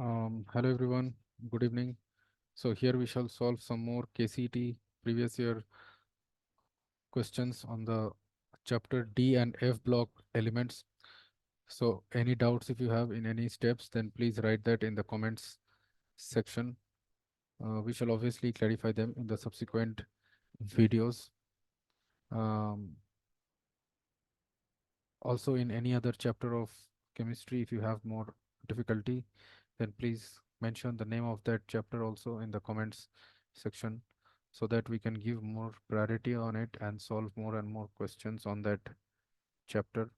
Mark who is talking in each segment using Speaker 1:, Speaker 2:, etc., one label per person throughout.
Speaker 1: Hello everyone, good evening. So here we shall solve some more KCET previous year questions on the chapter D and F block elements. So any doubts if you have in any steps, then please write that in the comments section. We shall obviously clarify them in the subsequent videos. Um, Also in any other chapter of chemistry, if you have more difficulty, then please mention the name of that chapter also in the comments section so that we can give more priority on it and solve more and more questions on that chapter.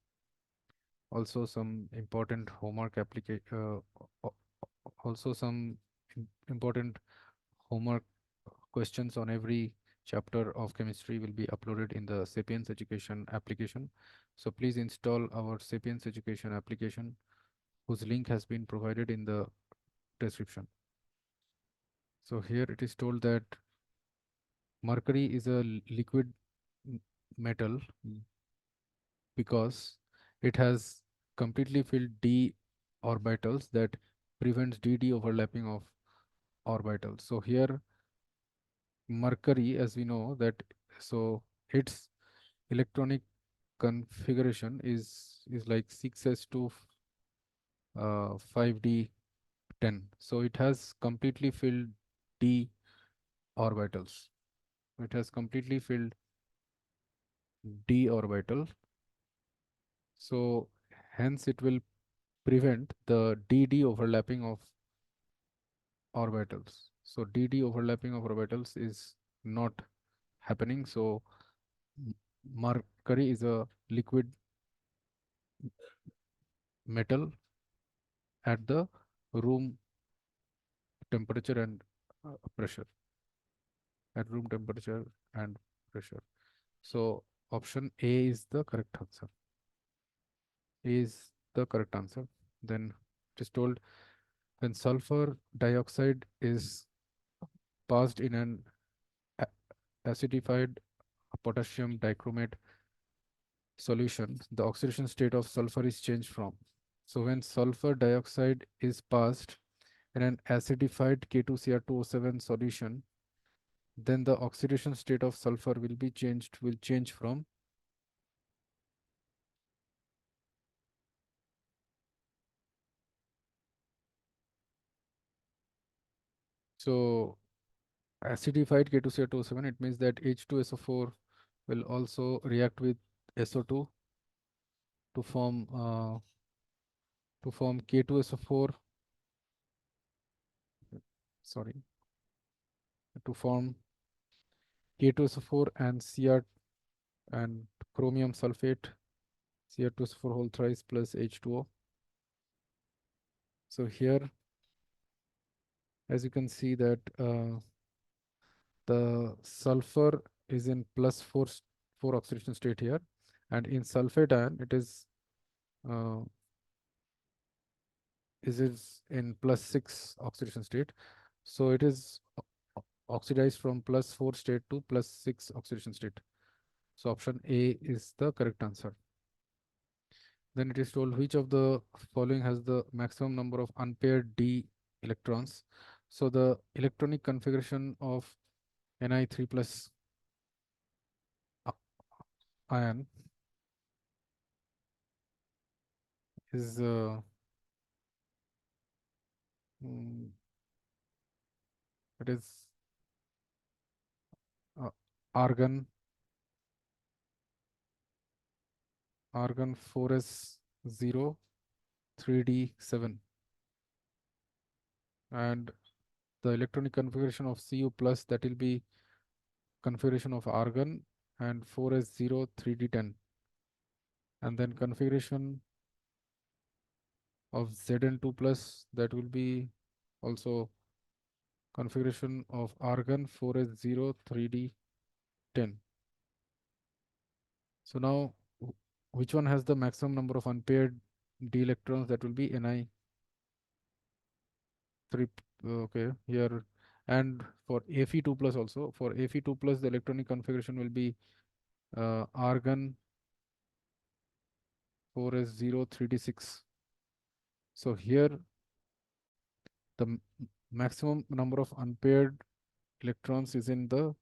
Speaker 1: Also some important homework application, also some important homework questions on every chapter of chemistry will be uploaded in the Sapience Education application. So please install our Sapience Education application, whose link has been provided in the description. So here it is told that mercury is a liquid m- metal because it has completely filled d orbitals that prevents dd overlapping of orbitals. So here mercury, as we know that, so its electronic configuration is like 6s to 5d10. So it has completely filled d orbitals. It has completely filled d orbital. So hence it will prevent the dd overlapping of orbitals. So dd overlapping of orbitals is not happening. So m- mercury is a liquid metal at the room temperature and pressure, at room temperature and pressure. So option A is the correct answer. A is the correct answer. Then it is told when sulfur dioxide is passed in an a- acidified potassium dichromate solution, the oxidation state of sulfur is changed from. So when sulfur dioxide is passed in an acidified K2Cr2O7 solution, then the oxidation state of sulfur will change from. So acidified K2Cr2O7, it means that H2SO4 will also react with SO2 to form K2SO4, sorry, to form K2SO4 and Cr and chromium sulfate, Cr2SO4 whole thrice plus H2O. So here, as you can see that the sulfur is in plus 4 oxidation state here, and in sulfate ion it uh, is in plus 6 oxidation state. So it is oxidized from plus 4 state to plus 6 oxidation state. So option A is the correct answer. Then it is told which of the following has the maximum number of unpaired d electrons. So the electronic configuration of Ni3 plus ion is mm, it is uh, argon argon 4s0 3d7, and the electronic configuration of Cu plus, that will be configuration of argon and 4s0 3d10, and then configuration of Zn2 plus, that will be also configuration of argon 4s0 3d10. So now which one has the maximum number of unpaired d electrons? That will be Ni3. Okay, here. And for Fe2 plus also, for Fe2 plus the electronic configuration will be argon 4s0 3d6. So here The maximum number of unpaired electrons is in the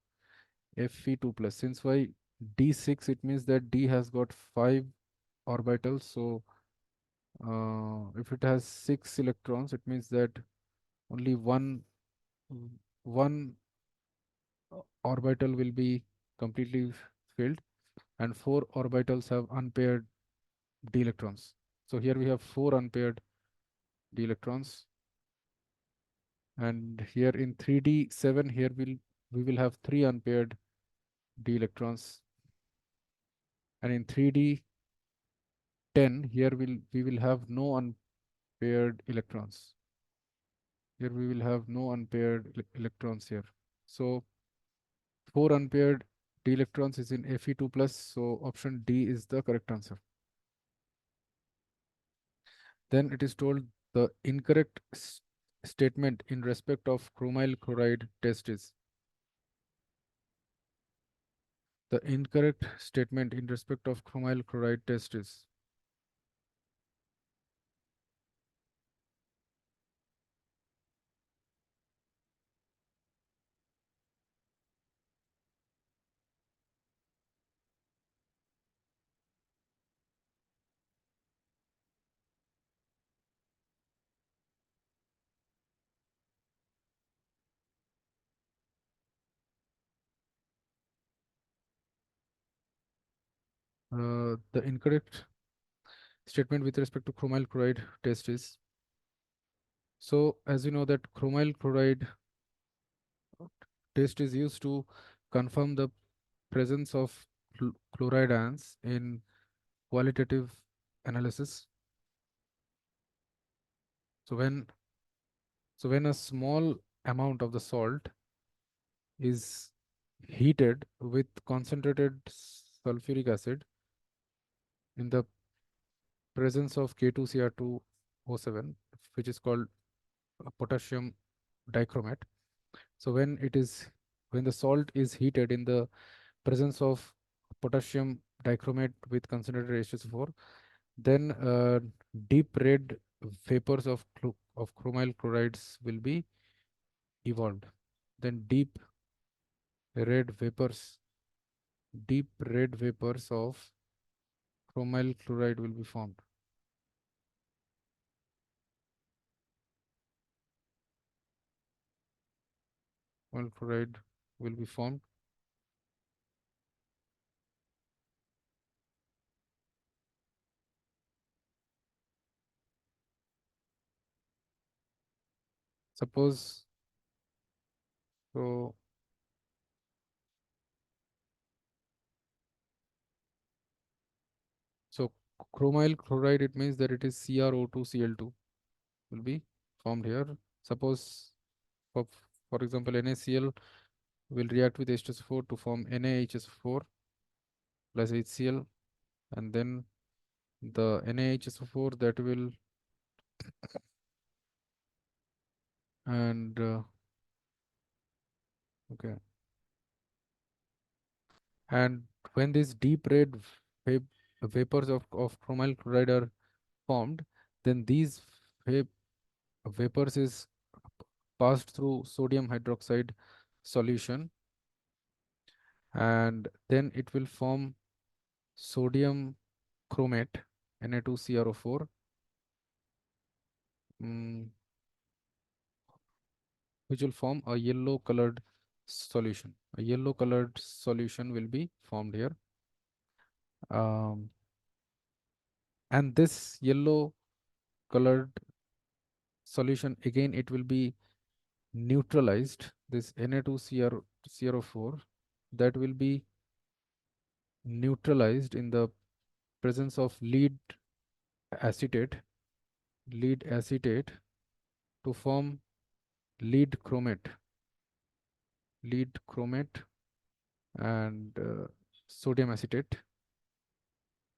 Speaker 1: Fe2 plus. Since why D6, it means that D has got 5 orbitals. So if it has 6 electrons, it means that only one orbital will be completely filled, and 4 orbitals have unpaired d electrons. So here we have 4 unpaired d electrons, and here in 3d7 here we will have 3 unpaired d electrons, and in 3d10 here we will have no unpaired electrons. Here we will have no unpaired electrons here. So 4 unpaired d electrons is in Fe2 plus, so option D is the correct answer. Then it is told the incorrect statement in respect of chromyl chloride test is. The incorrect statement in respect of chromyl chloride test is. The incorrect statement with respect to chromyl chloride test is. So as you know that chromyl chloride test is used to confirm the presence of chloride ions in qualitative analysis. So when a small amount of the salt is heated with concentrated sulfuric acid in the presence of K2Cr2O7, which is called potassium dichromate. So when the salt is heated in the presence of potassium dichromate with concentrated H2SO4, then deep red vapors of chromyl chlorides will be evolved. Then red vapors, deep red vapors of chromyl chloride will be formed. Chromyl chloride will be formed. Suppose so. So chromyl chloride, it means that it is CrO2Cl2 will be formed here. Suppose for, for example NaCl will react with H2SO4 to form NaHS4 plus HCl, and then the NaHS4 that will and okay, and when these deep red vapors of chromyl chloride are formed, then these va vapors is passed through sodium hydroxide solution, and then it will form sodium chromate Na2CrO4, which will form a yellow colored solution. A yellow colored solution will be formed here. And this yellow colored solution, again it will be neutralized. This Na2CrO4 that will be neutralized in the presence of acetate lead acetate to form lead chromate and sodium acetate,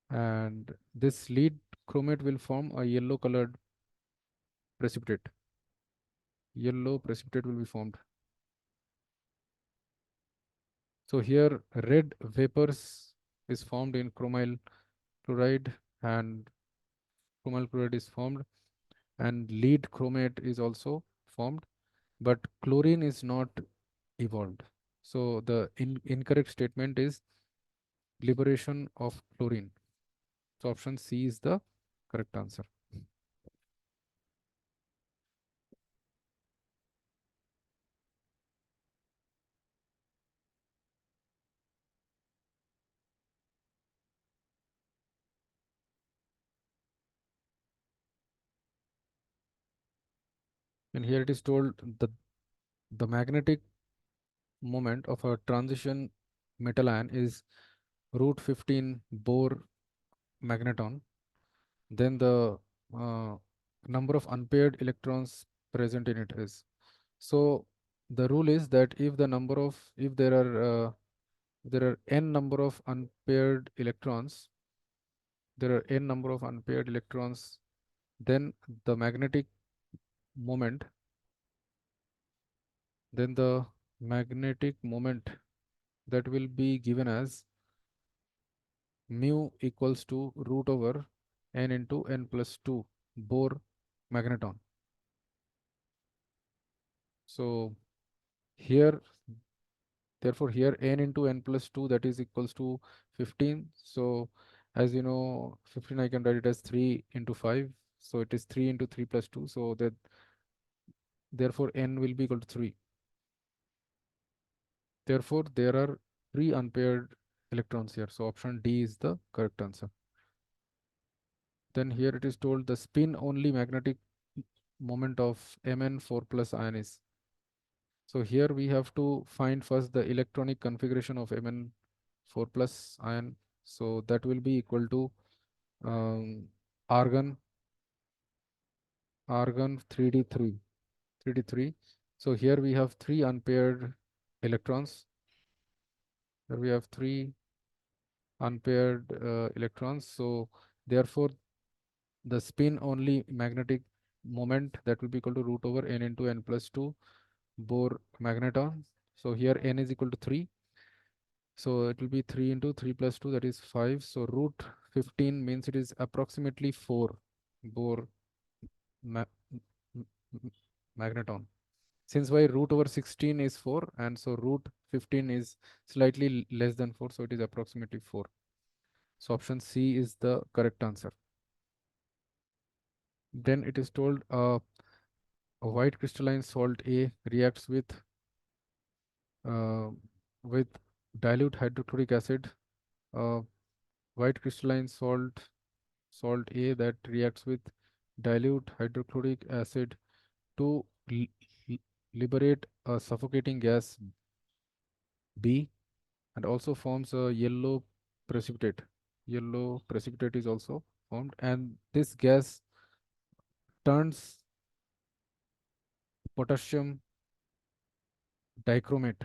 Speaker 1: and this lead chromate will form a precipitate yellow precipitate will be formed. So here red vapors is formed in chromyl chloride, and chromyl chloride is formed, and lead chromate is also formed, but chlorine is not evolved. So the incorrect statement is liberation of chlorine. So option C is the correct answer. And here it is told the magnetic moment of a transition metal ion is root 15 Bohr magneton. Then the uh, number of unpaired electrons present in it is. So the rule is that if there are n number of unpaired electrons, then the magnetic moment, then the magnetic moment that will be given as mu equals to root over n into n plus 2 Bohr magneton. So here, therefore, here n into n plus 2, that is equals to 15. So as you know, 15 I can write it as 3 into 5. So it is 3 into 3 plus 2. So that therefore n will be equal to 3. Therefore, there are 3 unpaired electrons here. So option D is the correct answer. Then here it is told the spin only magnetic moment of Mn4 plus ion is. So here we have to find first the electronic configuration of Mn4 plus ion. So that will be equal to um, argon 3d3 3d3. So here we have 3 unpaired electrons. Here we have 3 unpaired electrons. So therefore the spin only magnetic moment that will be equal to root over n into n plus 2 Bohr magneton. So here n is equal to 3. So it will be 3 into 3 plus 2, that is 5. So root 15 means it is approximately 4 Bohr ma magneton. Since why root over 16 is 4, and so root 15 is slightly less than 4, so it is approximately 4. So option C is the correct answer. Then it is told a white crystalline salt A reacts uh, with dilute hydrochloric acid. Uh, white crystalline salt A that reacts with dilute hydrochloric acid to liberate a suffocating gas B, and also forms a yellow precipitate. Yellow precipitate is also formed, and this gas turns potassium dichromate.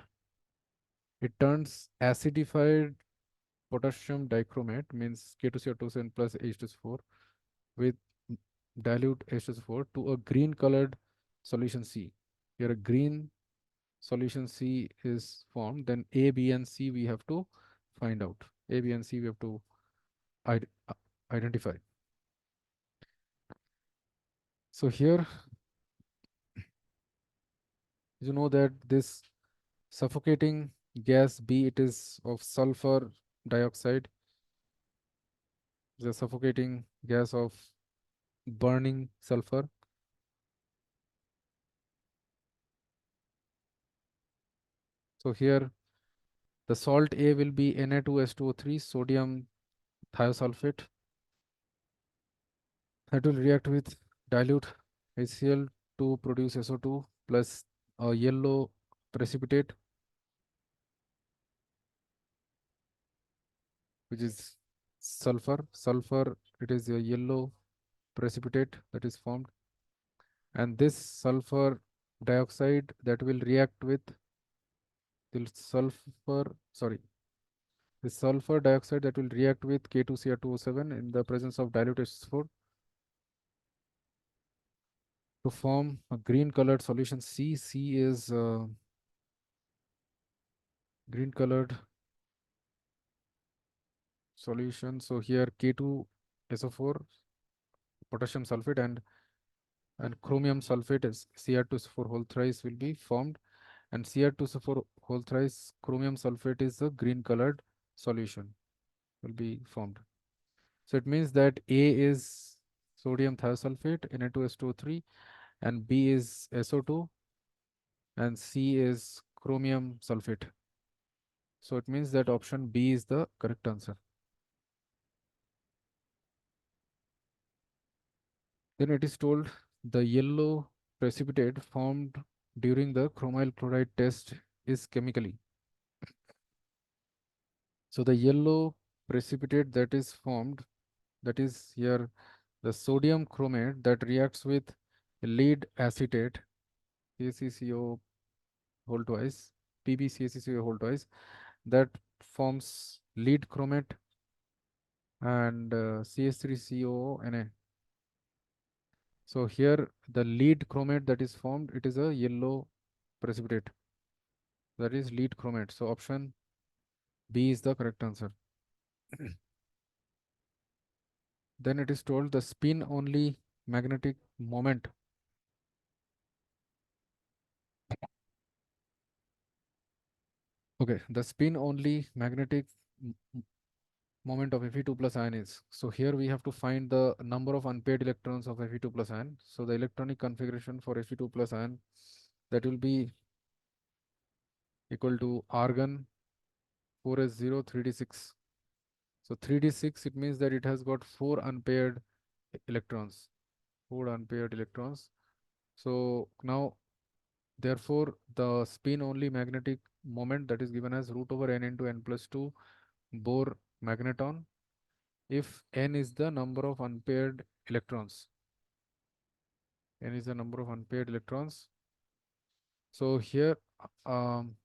Speaker 1: It turns acidified potassium dichromate, means K2CO2 plus H2SO4 with dilute H2SO4 to a green colored solution C. Here a green solution C is formed, then A, B, and C we have to find out. A, B, and C we have to identify. So here you know that this suffocating gas B, it is of sulfur dioxide, the suffocating gas of burning sulfur. So here the salt A will be Na2H2O3, sodium thiosulfate, that will react with dilute HCl to produce SO2 plus a yellow precipitate, which is sulfur. Sulfur, it is a yellow precipitate that is formed, and this sulfur dioxide that will react with the sulfur dioxide that will react with K2Cr2O7 in the presence of dilute H4 to form a green colored solution C. C is green colored solution. So here K2SO4 potassium sulfate, and and chromium sulfate is Cr2SO4 whole thrice will be formed, and Cr2SO4 whole thrice chromium sulfate is the green colored solution will be formed. So it means that A is sodium thiosulfate Na2S2O3, and B is SO2, and C is chromium sulfate. So it means that option B is the correct answer. Then it is told the yellow precipitate formed during the chromyl chloride test is chemically. So the yellow precipitate that is formed, that is here the sodium chromate that reacts with lead acetate, KCCO whole twice, PbCaCO whole twice, that forms lead chromate and CH3COO. So here the lead chromate that is formed, it is a yellow precipitate. That is lead chromate. So option B is the correct answer. Then it is told the spin only magnetic moment. Okay, the spin only magnetic moment of Fe2 plus ion is. So here we have to find the number of unpaired electrons of Fe2 plus ion. So the electronic configuration for Fe2 plus ion, that will be equal to argon 4s0 3d6. So 3d6, it means that it has got 4 unpaired electrons. 4 unpaired electrons. So now therefore the spin only magnetic moment that is given as root over n into n plus 2 Bohr magneton if n is the number of unpaired electrons. N is the number of unpaired electrons. So here, um,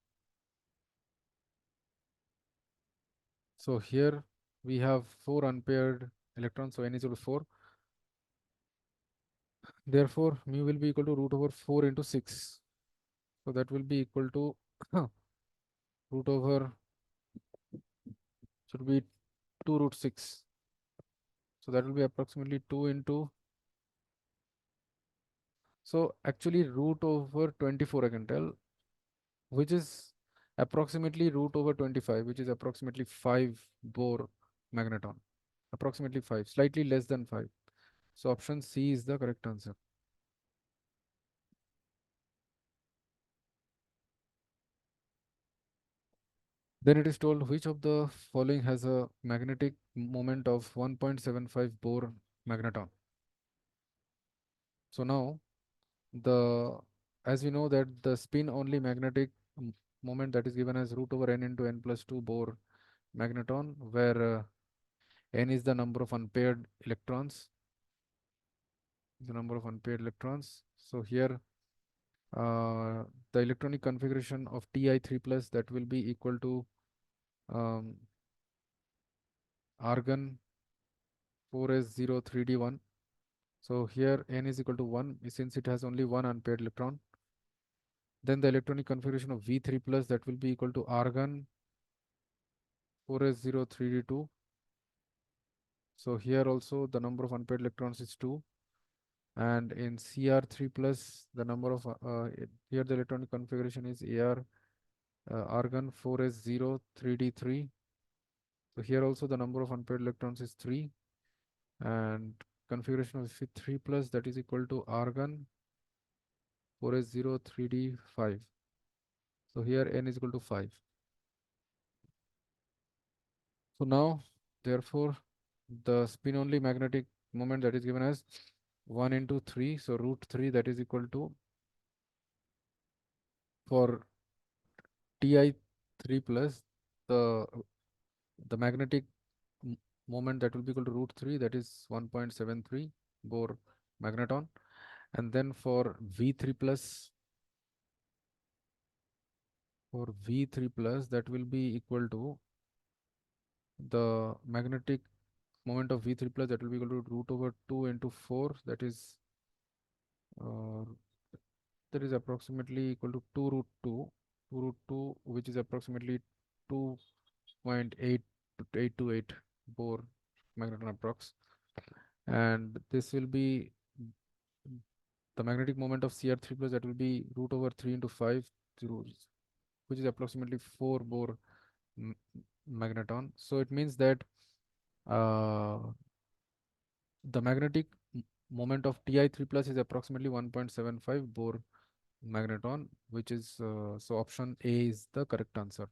Speaker 1: we have 4 unpaired electrons. So n is equal to 4. Therefore, mu will be equal to root over 4 into 6. So that will be equal to root over, should be 2 root 6. So that will be approximately 2 into, so actually root over 24 I can tell, which is approximately root over 25, which is approximately 5 Bohr magneton. Approximately 5, slightly less than 5. So option C is the correct answer. Then it is told which of the following has a magnetic moment of 1.75 Bohr magneton. So now the, as we know that the spin only magnetic moment that is given as root over n into n plus 2 Bohr magneton, where n is the number of unpaired electrons, So here the electronic configuration of Ti3 plus, that will be equal to um, argon 4s0 3d1. So here n is equal to 1 since it has only one unpaired electron. Then the electronic configuration of V3 plus, that will be equal to argon 4s0 3d2. So here also the number of unpaired electrons is 2. And in Cr3 plus, the number of here the electronic configuration is Ar argon 4s0 3d3. So here also the number of unpaired electrons is 3. And configuration of Fe3 plus, that is equal to argon 4s0 3d5. So here n is equal to 5. So now, therefore, the spin only magnetic moment that is given as 1 into 3. So root 3, that is equal to, for Ti3 plus, the magnetic moment that will be equal to root 3, that is 1.73 Bohr magneton. And then for V3 plus, that will be equal to the magnetic moment of V3 plus, that will be equal to root over 2 into 4, uh, that is approximately equal to 2 root 2, which is approximately 2.8 to 828 Bohr magneton approx. And this will be the magnetic moment of Cr3 plus, that will be root over 3 into 5, which is approximately 4 Bohr magneton. So it means that uh, the magnetic moment of Ti3 plus is approximately 1.75 Bohr magneton, which is so option A is the correct answer.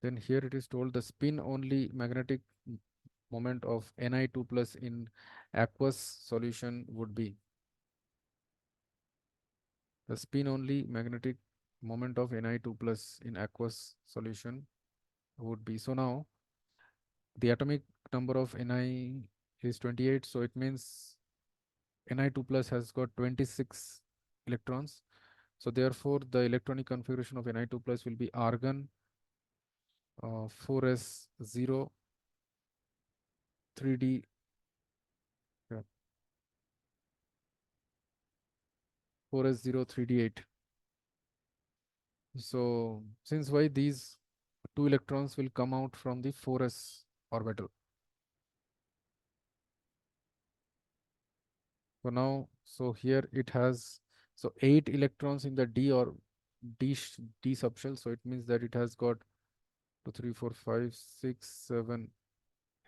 Speaker 1: Then here it is told the spin only magnetic moment of Ni2 plus in aqueous solution would be. The spin only magnetic moment of Ni2 plus in aqueous solution would be. So now the atomic number of Ni is 28. So it means Ni2 plus has got 26 electrons. So therefore the electronic configuration of Ni2 plus will be argon 4s0 3d, yeah, 4s0 3d8. So since why these two electrons will come out from the 4s orbital. So now, so here it has so 8 electrons in the d or d subshell. So it means that it has got 2, 3, 4, 5, 6, 7,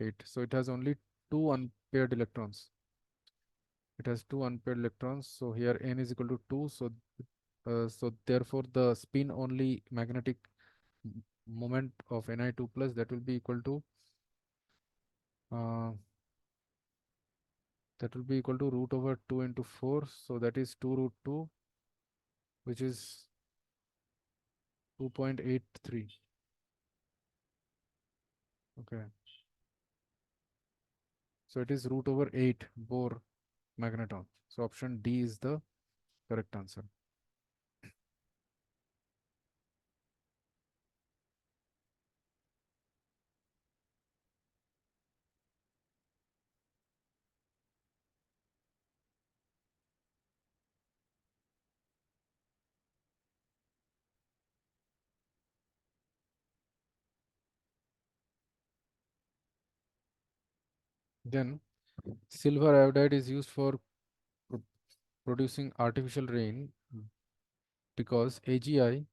Speaker 1: 8. So it has only two unpaired electrons. It has two unpaired electrons. So here n is equal to 2. So therefore the spin only magnetic moment of Ni2 plus, that will be equal to uh, root over 2 into 4. So that is 2 root 2, which is 2.83. Okay. So it is root over 8 Bohr magneton. So option D is the correct answer. Then silver iodide is used for pro- producing artificial rain because AgI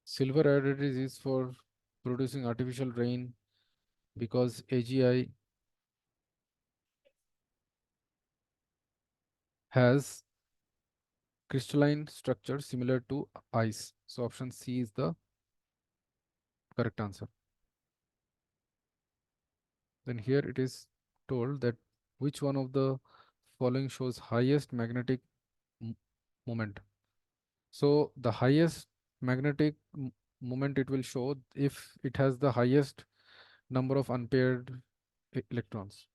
Speaker 1: silver iodide is used for producing artificial rain because AgI has crystalline structure similar to ice. So option C is the correct answer. Then here it is told that which one of the following shows highest magnetic moment. So the highest magnetic moment it will show if it has the highest number of unpaired electrons.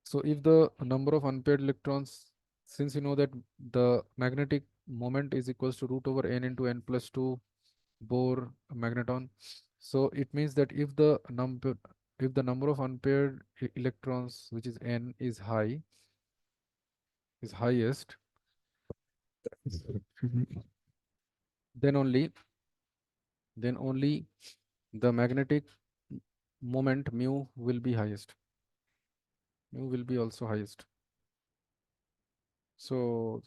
Speaker 1: So if the number of unpaired electrons, since you know that the magnetic moment is equals to root over n into n plus 2 Bohr magneton. So it means that if the number of unpaired electrons, which is n, is highest, then only the magnetic moment mu will be highest. Mu will be also highest. So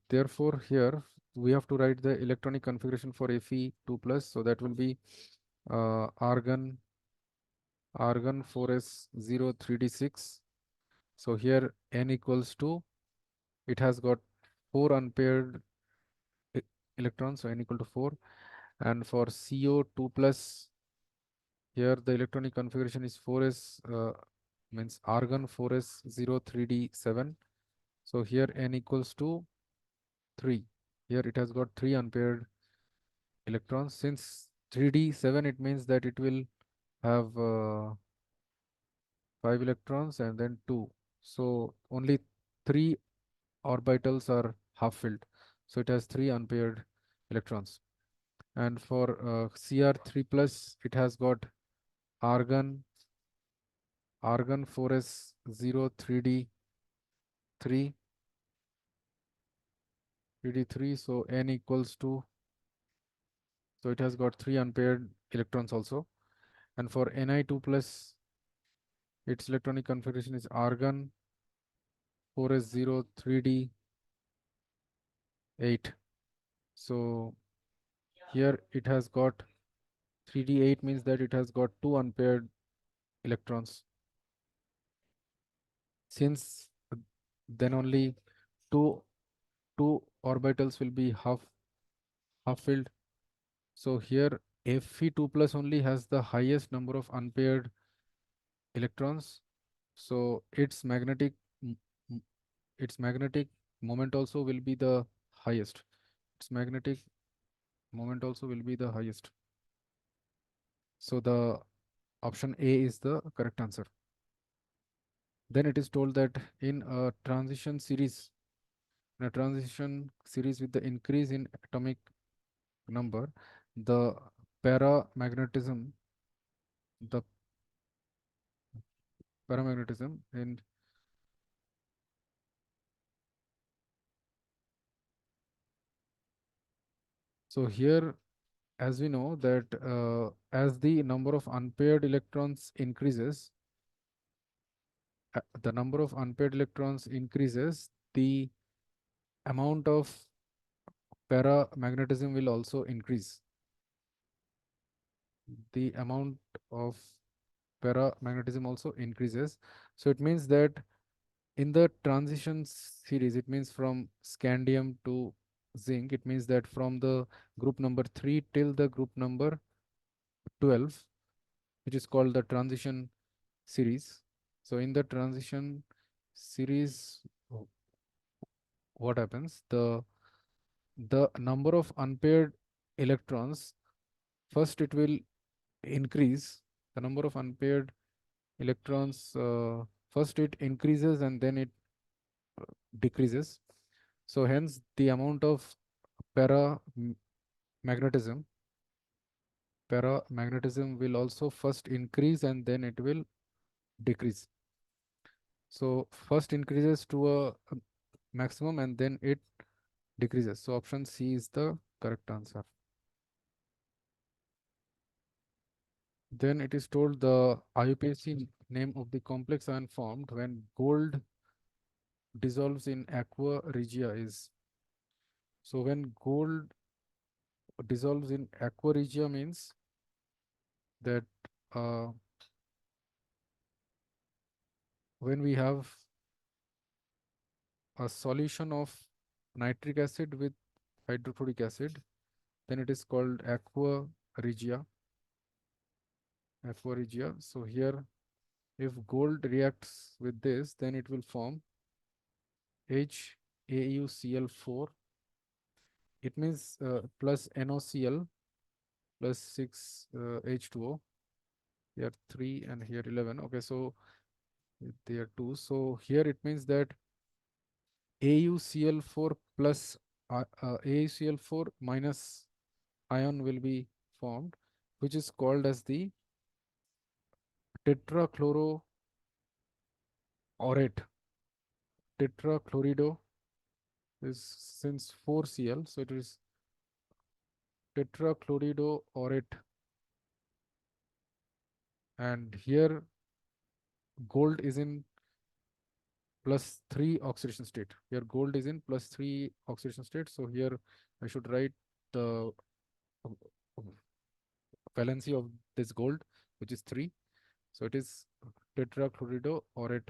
Speaker 1: therefore here we have to write the electronic configuration for Fe2 plus. So that will be argon 4s0 3d6. So here n equals to, it has got 4 unpaired e- electrons, so n equal to 4. And for CO2 plus, here the electronic configuration is 4s, means argon 4s0 3d7. So here n equals to 3. Here it has got 3 unpaired electrons. Since 3d7, it means that it will have 5 electrons and then 2. So only 3 orbitals are half filled. So it has 3 unpaired electrons. And for Cr3 plus, it has got argon argon 4s0 3d 3 3d3, so n equals to, so it has got 3 unpaired electrons also. And for Ni2 plus, its electronic configuration is argon 4s0 3d 8. So here it has got 3d8, means that it has got 2 unpaired electrons. Since then only two two orbitals will be half filled. So here Fe2 plus only has the highest number of unpaired electrons. So m- m- its magnetic moment also will be the highest. Its magnetic moment also will be the highest. So the option A is the correct answer. Then it is told that in a transition series, with the increase in atomic number, the paramagnetism, the paramagnetism in, so here, as we know that as the number of unpaired electrons increases, the number of unpaired electrons increases, the amount of paramagnetism will also increase. The amount of paramagnetism also increases. So it means that in the transition series, it means from scandium to zinc, it means that from the group number 3 till the group number 12, which is called the transition series. So in the transition series, what happens? The number of unpaired electrons, first it will increase. The number of unpaired electrons, first it increases and then it decreases. So hence the amount of paramagnetism paramagnetism will also first increase and then it will decrease. So first increases to a maximum and then it decreases. So option C is the correct answer. Then it is told the IUPAC name of the complex ion formed when gold dissolves in aqua regia is. So when gold dissolves in aqua regia means that uh, when we have a solution of nitric acid with hydrochloric acid, then it is called regia. Aqua regia. So here, if gold reacts with this, then it will form HAuCl4. It means plus NOCl plus 6 H2O. Here 3 and here 11. Okay, so they are 2. So here it means that AuCl4 plus AuCl4 minus ion will be formed, which is called as the tetrachloroorate. Tetrachlorido is since 4Cl, so it is tetrachloridoorate. And here gold is in plus 3 oxidation state. Here gold is in plus 3 oxidation state. So here I should write the uh, valency of this gold, which is 3. So it is tetrachloridoorate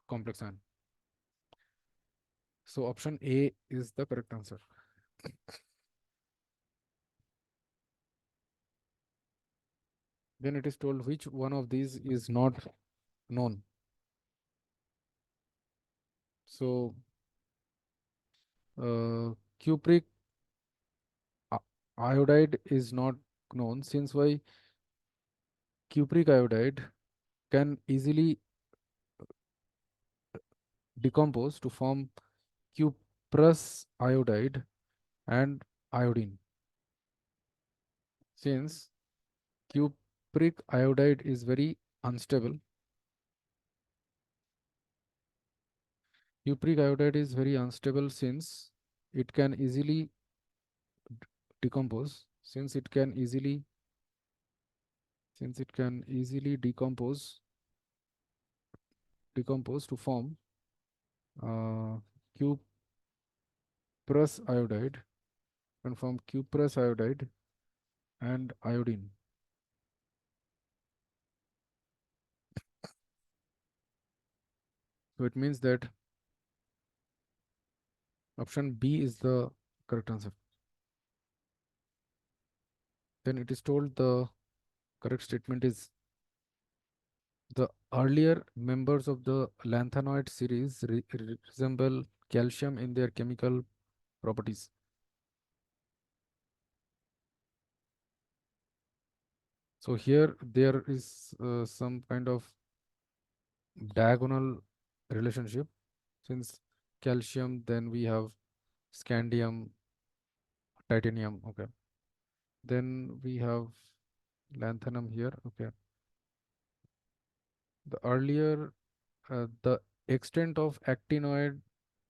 Speaker 1: complex ion. So option A is the correct answer. Then it is told which one of these is not known. So cupric iodide is not known. Since why? Cupric iodide can easily decompose to form cuprous iodide and iodine. Since cupric iodide is very unstable. Cupric iodide is very unstable since it can easily decompose. Since it can easily decompose to form uh, cuprous iodide and form cuprous iodide and iodine. So it means that option B is the correct answer. Then it is told the correct statement is the earlier members of the lanthanoid series resemble calcium in their chemical properties. So here there is some kind of diagonal relationship. Since calcium, then we have scandium, titanium. Okay. Then we have lanthanum here. Okay. The earlier, the extent of actinoid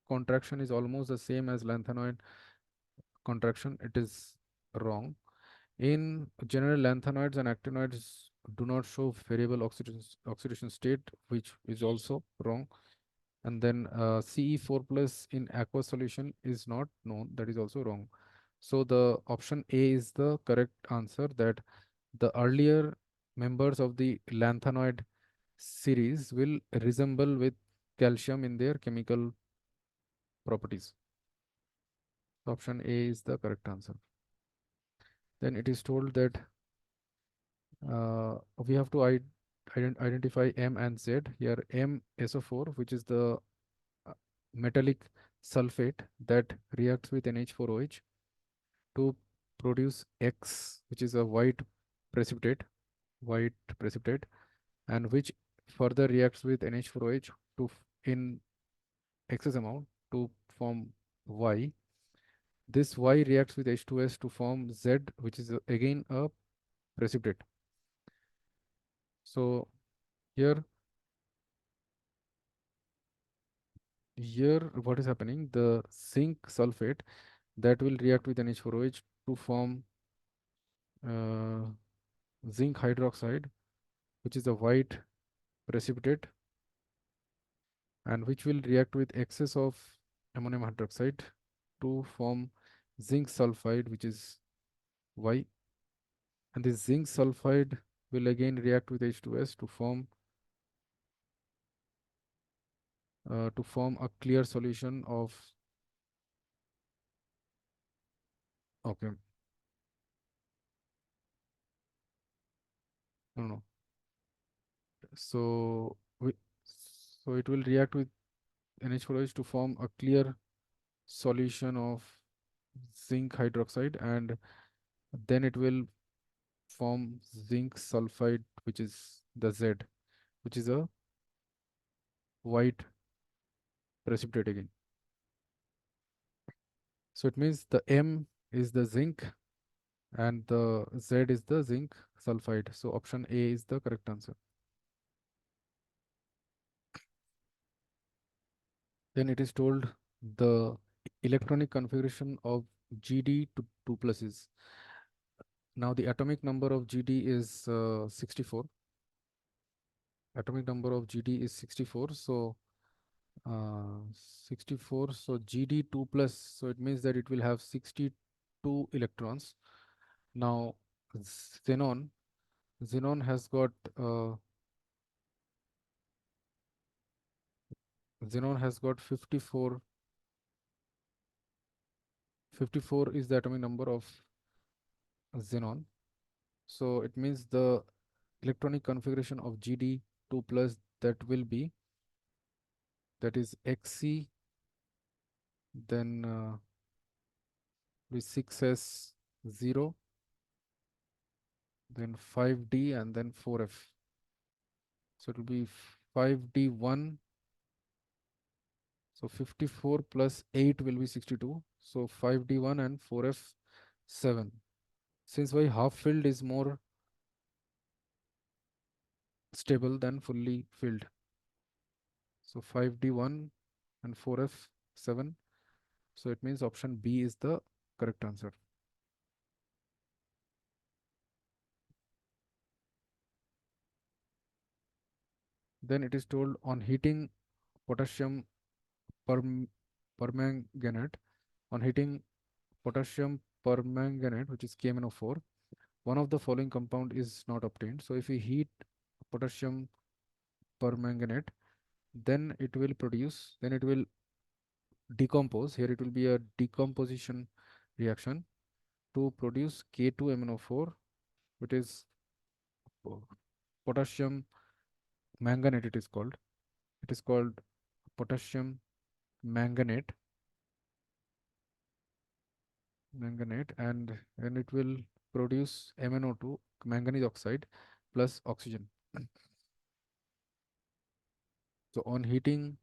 Speaker 1: contraction is almost the same as lanthanoid contraction. It is wrong. In general, lanthanoids and actinoids do not show variable oxidation state, which is also wrong. And then Ce4 plus in aqueous solution is not known. That is also wrong. So the option A is the correct answer, that the earlier members of the lanthanoid series will resemble with calcium in their chemical properties. Option A is the correct answer. Then it is told that we have to identify M and Z. Here MSO4, which is the uh, metallic sulfate that reacts with NH4OH to produce X, which is a white precipitate, and which further reacts with NH4OH in excess amount to form Y. This Y reacts with H2S to form Z, which is again a precipitate. So here, what is happening? The zinc sulfate that will react with NH4OH to form uh, zinc hydroxide, which is a white precipitate, and which will react with excess of ammonium hydroxide to form zinc sulfide, which is Y. And this zinc sulfide will again react with H2S to form a clear solution of, okay, no, no. So so it will react with NH4OH to form a clear solution of zinc hydroxide, and then it will form zinc sulfide, which is the Z, which is a white precipitate again. So it means the M is the zinc and the Z is the zinc sulfide. So option A is the correct answer. Then it is told the electronic configuration of GD to 2 plus is. Now the atomic number of GD is 64. Atomic number of GD is 64. So 64. So GD 2 plus. So it means that it will have 62 electrons. Now xenon, xenon has got uh, xenon has got 54. 54 is the atomic number of xenon. So it means the electronic configuration of GD2 plus, that will be, that is Xc, then with 6s0, then 5d, and then 4f. So it will be 5d1. So 54 plus 8 will be 62. So 5d1 and 4f 7. Since y half filled is more stable than fully filled. So 5D1 and 4F7. So it means option B is the correct answer. Then it is told on heating potassium perm permanganate, on heating potassium permanganate, which is KMnO4, one of the following compound is not obtained. So if we heat potassium permanganate, then it will decompose. Here it will be a decomposition reaction to produce K2MnO4, which is po- potassium manganate. It is called. It is called potassium manganate, and it will produce MnO2, manganese oxide, plus oxygen. So on heating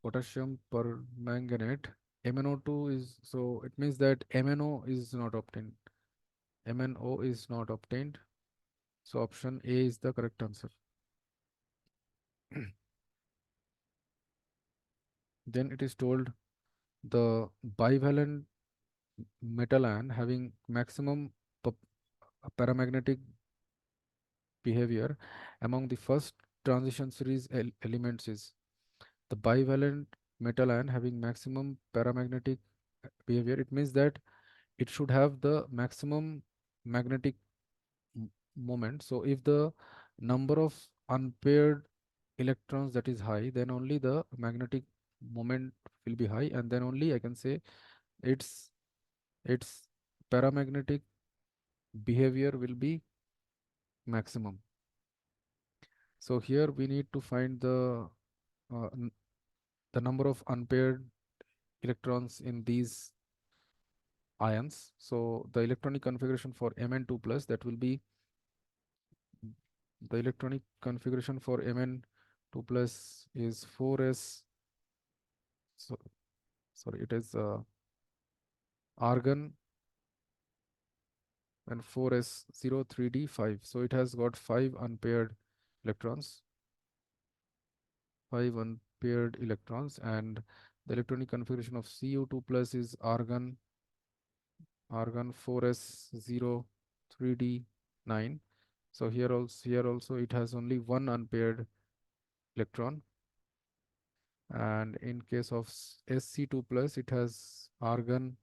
Speaker 1: potassium permanganate, MnO2 is, so it means that MnO is not obtained. MnO is not obtained. So option A is the correct answer. Then it is told the bivalent metal ion having maximum pa- paramagnetic behavior among the first transition series elements is the bivalent metal ion having maximum paramagnetic behavior. It means that it should have the maximum magnetic moment. So if the number of unpaired electrons that is high, then only the magnetic moment will be high, and then only I can say its its paramagnetic behavior will be maximum. So here we need to find uh, n- the number of unpaired electrons in these ions. So the electronic configuration for Mn2 plus, that will be the electronic configuration for Mn2 plus is 4s. So sorry, it is argon and 4s0 3d5. So it has got five unpaired electrons, and the electronic configuration of Cu2 plus is argon 4s0 3d9. So here also it has only one unpaired electron, and in case of Sc2 plus, it has argon,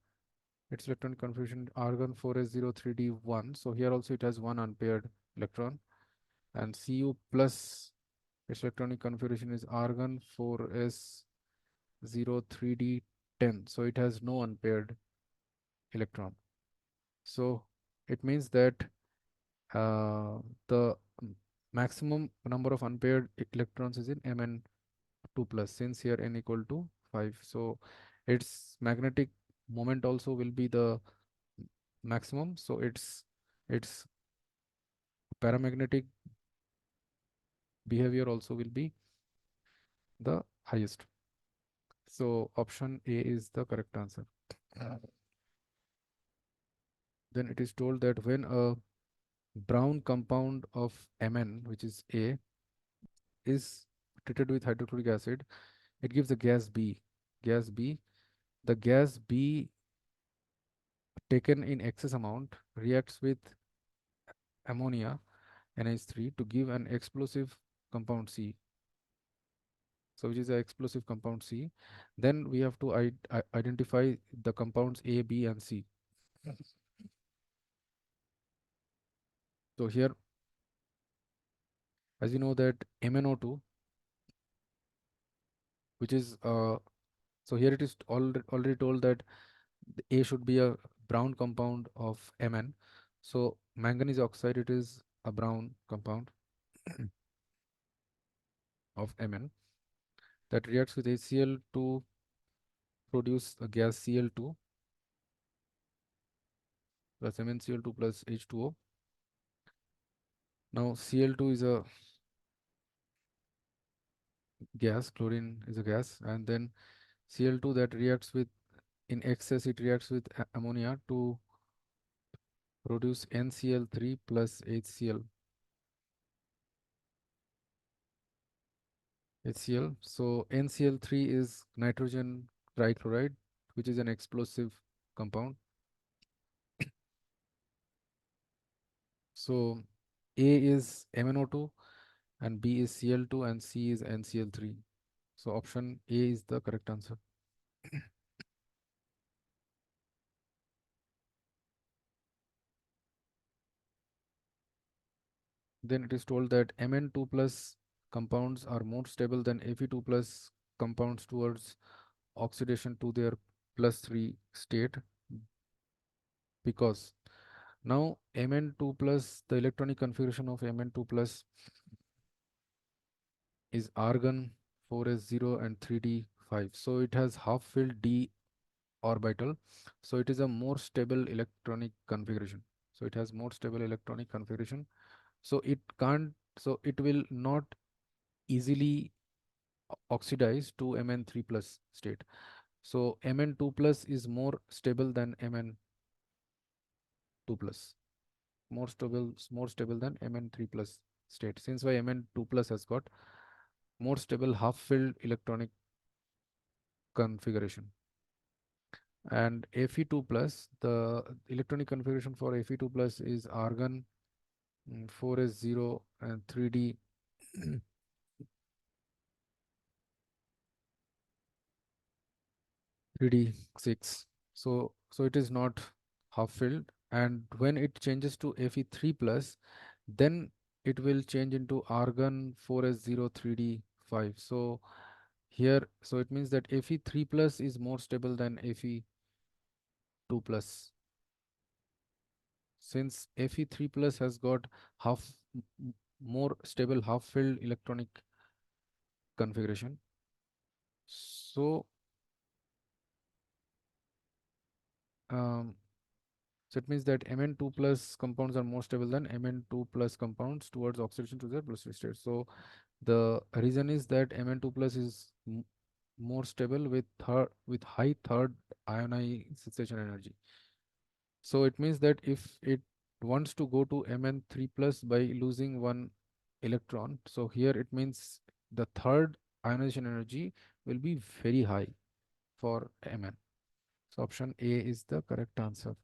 Speaker 1: its electron configuration argon 4s0 3d1. So here also it has one unpaired electron, and Cu plus, its electronic configuration is argon 4s0 3d10. So it has no unpaired electron. So it means that the maximum number of unpaired electrons is in Mn2 plus, since here n equal to 5. So its magnetic moment also will be the maximum. So its paramagnetic behavior also will be the highest. So option A is the correct answer. Then it is told that when a brown compound of Mn, which is A, is treated with hydrochloric acid, it gives a gas B. Gas B. The gas B taken in excess amount reacts with ammonia NH3 to give an explosive compound C. So which is an explosive compound C. Then we have to identify the compounds A, B, and C. So here, as you know that MnO2, which is so here it is already told that the A should be a brown compound of Mn. So manganese oxide, it is a brown compound of Mn that reacts with HCl to produce a gas Cl2 plus MnCl2 plus H2O. Now Cl2 is a gas, chlorine is a gas, and then Cl2 that reacts with, in excess it reacts with ammonia to produce NCl3 plus HCl. HCl. So NCl3 is nitrogen trichloride, which is an explosive compound. So A is MnO2 and B is Cl2 and C is NCl3. So option A is the correct answer. Then it is told that Mn2 plus compounds are more stable than Fe2 plus compounds towards oxidation to their plus 3 state, because now Mn2 plus, the electronic configuration of Mn2 plus is argon 4s0 and 3d5. So it has half filled d orbital. So it is a more stable electronic configuration. So it has more stable electronic configuration. So it can't, so it will not easily oxidize to Mn3 plus state. So Mn2 plus is more stable than Mn2 plus, more stable than Mn3 plus state. Since why Mn2 plus has got more stable half filled electronic configuration. And Fe2 plus, the electronic configuration for Fe2 plus is argon 4s0 and 3d 3d6. So it is not half filled, and when it changes to Fe3 plus, then it will change into argon 4s0 3d5. So here, so it means that Fe3 plus is more stable than Fe2 plus. Since Fe3 plus has got half more stable half filled electronic configuration, so um, so it means that Mn2 plus compounds are more stable than Mn2 plus compounds towards oxidation to their plus state. So the reason is that Mn2 plus is more stable with high third ionization energy. So it means that if it wants to go to Mn3 plus by losing one electron, so here it means the third ionization energy will be very high for Mn. So option A is the correct answer.